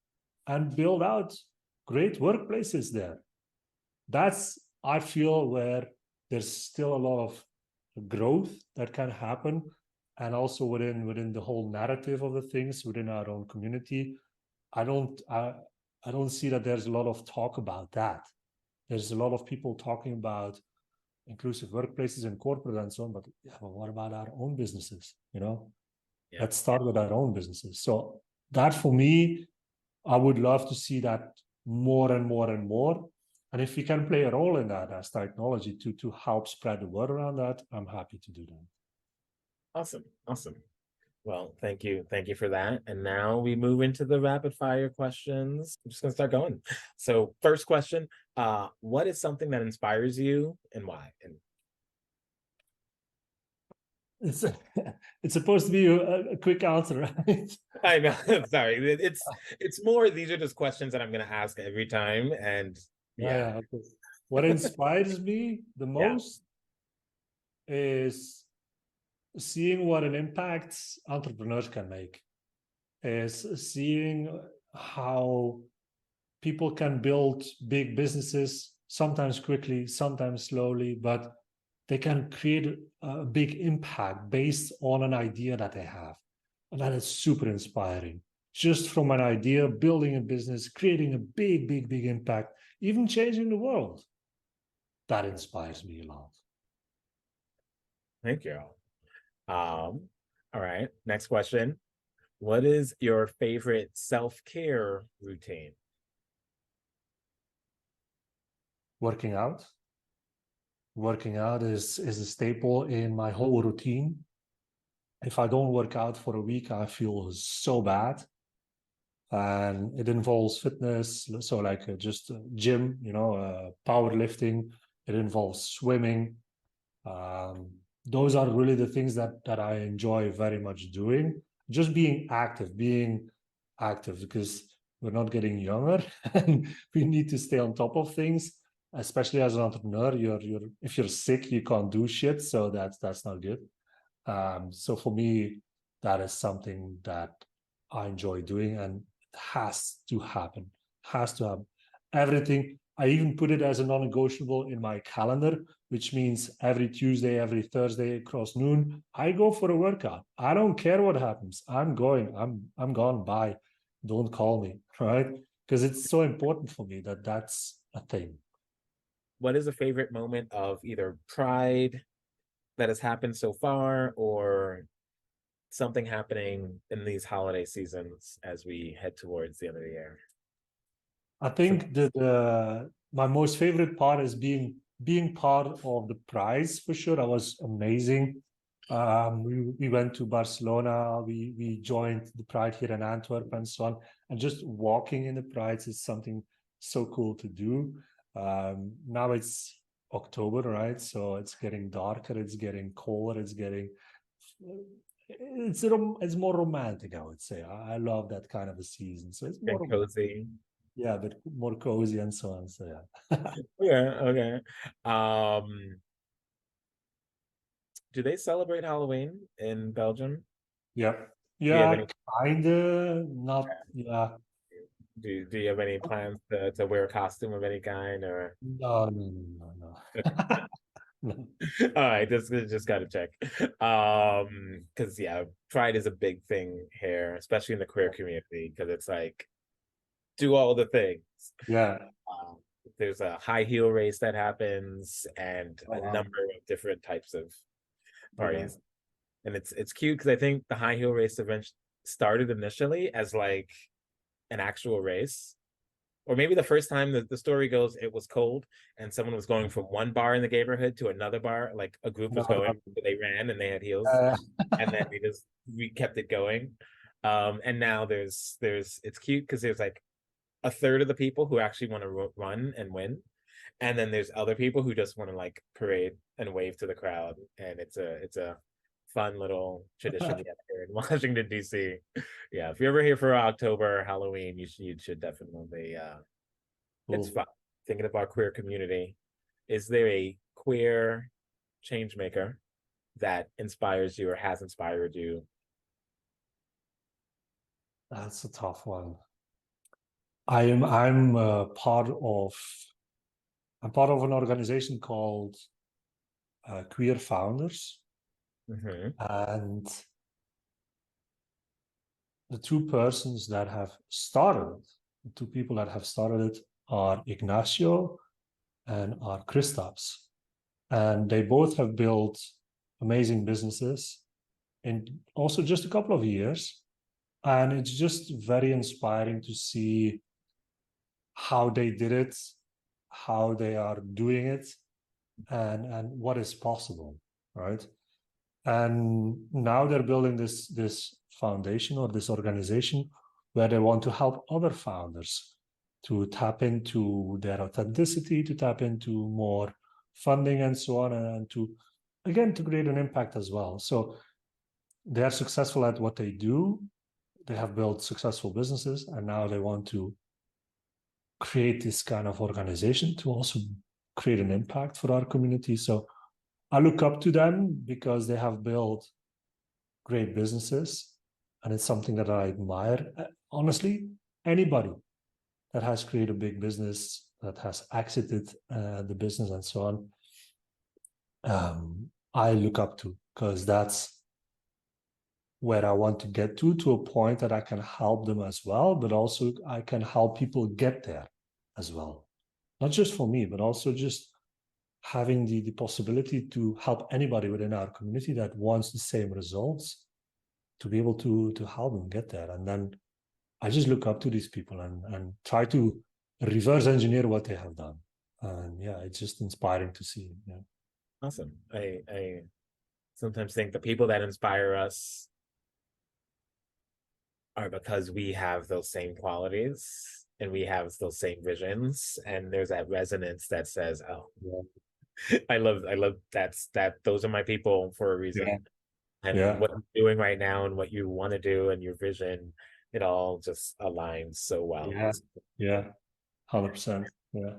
and build out great workplaces there. That's, I feel, where there's still a lot of growth that can happen, and also within the whole narrative of the things within our own community. I don't see that there's a lot of talk about that. There's a lot of people talking about inclusive workplaces and corporate and so on, but yeah, but what about our own businesses? Yeah. Let's start with our own businesses. So that for me, I would love to see that more and more and more. And if we can play a role in that as Titanology to help spread the word around that, I'm happy to do that. Awesome. Well, thank you for that. And now we move into the rapid fire questions. I'm just gonna start going. So first question, what is something that inspires you and why? And It's it's supposed to be a quick answer, right? I know, sorry, it's more, these are just questions that I'm gonna ask every time. And yeah, Yeah. Okay. What inspires me the yeah, most is seeing what an impact entrepreneurs can make, is seeing how people can build big businesses, sometimes quickly, sometimes slowly, but they can create a big impact based on an idea that they have. And that is super inspiring. Just from an idea, building a business, creating a big impact, even changing the world. That inspires me a lot. thank you. All right, next question. What is your favorite self-care routine? Working out. Working out is a staple in my whole routine. If I don't work out for a week, I feel so bad. And it involves fitness, so like just gym, powerlifting. It involves swimming. Um, those are really the things that I enjoy very much doing. Just being active because we're not getting younger, and we need to stay on top of things. Especially as an entrepreneur, you're if you're sick, you can't do shit, so that's not good. So for me, that is something that I enjoy doing, and it has to happen. Has to happen. Everything. I even put it as a non-negotiable in my calendar, which means every Tuesday, every Thursday across noon, I go for a workout. I don't care what happens. I'm going. I'm gone. Bye. Don't call me, right? Because it's so important for me that that's a thing. What is a favorite moment of either pride that has happened so far or something happening in these holiday seasons as we head towards the end of the year? I Some, think that my most favorite part is being part of the prize for sure. That was amazing. We went to Barcelona. We joined the Pride here in Antwerp and so on. And just walking in the Prides is something so cool to do. Now it's October, right? So it's getting darker. It's getting colder. It's more romantic, I would say. I love that kind of a season. So it's more And cozy. yeah, but more cozy and so on. So yeah. Yeah, okay. Do they celebrate Halloween in Belgium? Yeah. Do you have Yeah, any kinda not yeah. do you have any plans to wear a costume of any kind or No, no, no, no, no. all right, just gotta check. Because yeah, pride is a big thing here, especially in the queer community, because it's like do all the things. Yeah. Um, there's a high heel race that happens and Oh, a wow. number of different types of Okay. parties. And it's cute because I think the high heel race event started initially as like an actual race. Or maybe the first time the story goes, it was cold and someone was going from one bar in the neighborhood to another bar, like a group No, was going, no. they ran and they had heels, Uh, and then we kept it going. And now there's it's cute because there's like a third of the people who actually want to run and win, and then there's other people who just want to like parade and wave to the crowd, and it's a fun little tradition you have here in Washington D.C. Yeah, if you're ever here for October Halloween, you should definitely it's cool. fun. Thinking of our queer community, is there a queer change maker that inspires you or has inspired you? That's a tough one. I'm part of an organization called Queer Founders, Mm-hmm. and the two persons that have started it, the two people that have started it are Ignacio and are Kristaps. And they both have built amazing businesses in also just a couple of years. And it's just very inspiring to see how they did it, how they are doing it, and what is possible, right? And now they're building this foundation or this organization where they want to help other founders to tap into their authenticity, to tap into more funding and so on, and to again to create an impact as well. So they are successful at what they do. They have built successful businesses, and now they want to create this kind of organization to also create an impact for our community. So I look up to them because they have built great businesses, and it's something that I admire. Honestly, anybody that has created a big business, that has exited the business and so on, I look up to, because that's where I want to get to a point that I can help them as well, but also I can help people get there as well. Not just for me, but also just having the possibility to help anybody within our community that wants the same results, to be able to help them get there. And then I just look up to these people and try to reverse engineer what they have done. And yeah, it's just inspiring to see. Yeah. Awesome. I sometimes think the people that inspire us are because we have those same qualities and we have those same visions, and there's that resonance that says, oh, Yeah. I love that those are my people for a Yeah. reason. And Yeah. what you're doing right now and what you want to do and your vision, it all just aligns so well. Yeah. Yeah. 100%. Yeah.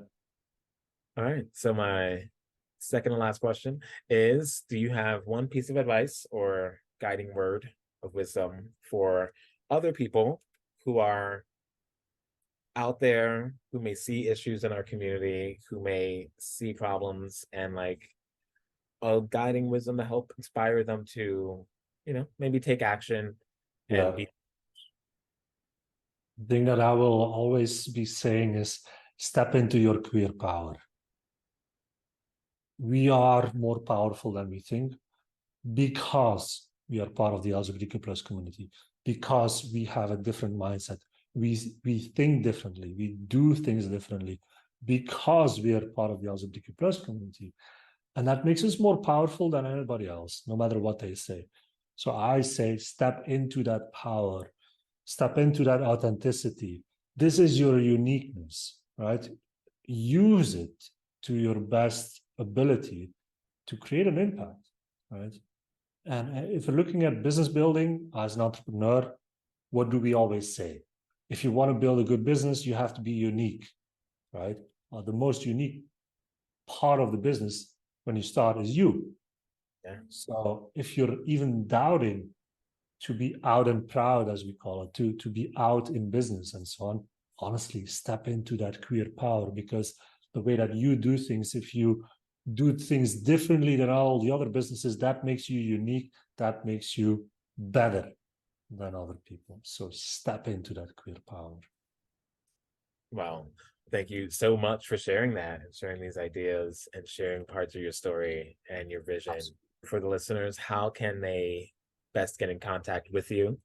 All right. So my second and last question is, do you have one piece of advice or guiding word of wisdom for other people who are out there, who may see issues in our community, who may see problems, and like a guiding wisdom to help inspire them to, maybe take action and Yeah. be The thing that I will always be saying is step into your queer power. We are more powerful than we think because we are part of the LGBTQ plus community, because we have a different mindset. We think differently, we do things differently because we are part of the LGBTQ plus community. And that makes us more powerful than anybody else, no matter what they say. So I say, step into that power, step into that authenticity. This is your uniqueness, right? Use it to your best ability to create an impact, right? And if you're looking at business building as an entrepreneur, what do we always say? If you want to build a good business, you have to be unique, right? The most unique part of the business when you start is you. Yeah. So if you're even doubting to be out and proud, as we call it, to be out in business and so on, honestly, step into that queer power, because the way that you do things, if you do things differently than all the other businesses, that makes you unique, that makes you better than other people. So step into that queer power. Well, thank you so much for sharing that and sharing these ideas and sharing parts of your story and your vision. Absolutely. For the listeners, how can they best get in contact with you?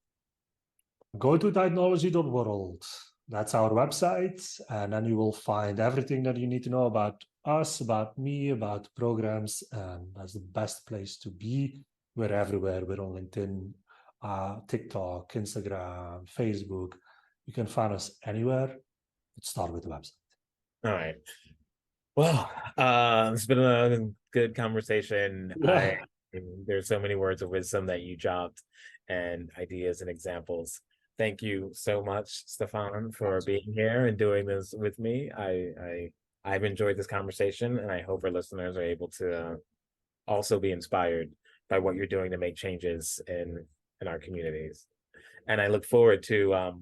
Go to titanology.world. That's our website. And then you will find everything that you need to know about us, about me, about programs. And that's the best place to be. We're everywhere. We're on LinkedIn, TikTok, Instagram, Facebook. You can find us anywhere. Let's start with the website. All right. Well, it's been a good conversation. Yeah. There's so many words of wisdom that you dropped and ideas and examples. Thank you so much, Stefan, for being here and doing this with me. I've enjoyed this conversation, and I hope our listeners are able to also be inspired by what you're doing to make changes in our communities. And I look forward to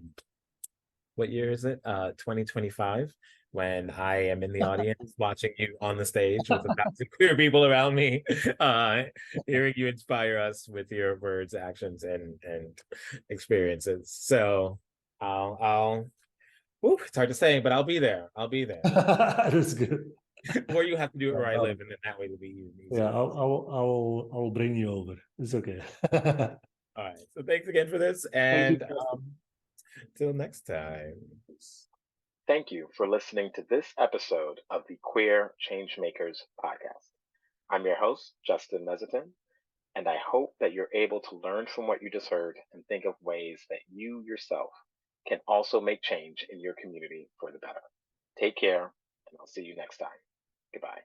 what year is it? 2025, when I am in the audience watching you on the stage with 1,000 queer people around me, hearing you inspire us with your words, actions, and experiences. So I'll it's hard to say, but I'll be there. I'll be there. That's good. Or you have to do it where I live, and then that way it'll be Yeah, easier. I'll bring you over. It's okay. All right. So thanks again for this, Thank you. and till next time. Thank you for listening to this episode of the Queer Changemakers podcast. I'm your host, Justin Mezitin, and I hope that you're able to learn from what you just heard and think of ways that you yourself can also make change in your community for the better. Take care, and I'll see you next time. Goodbye.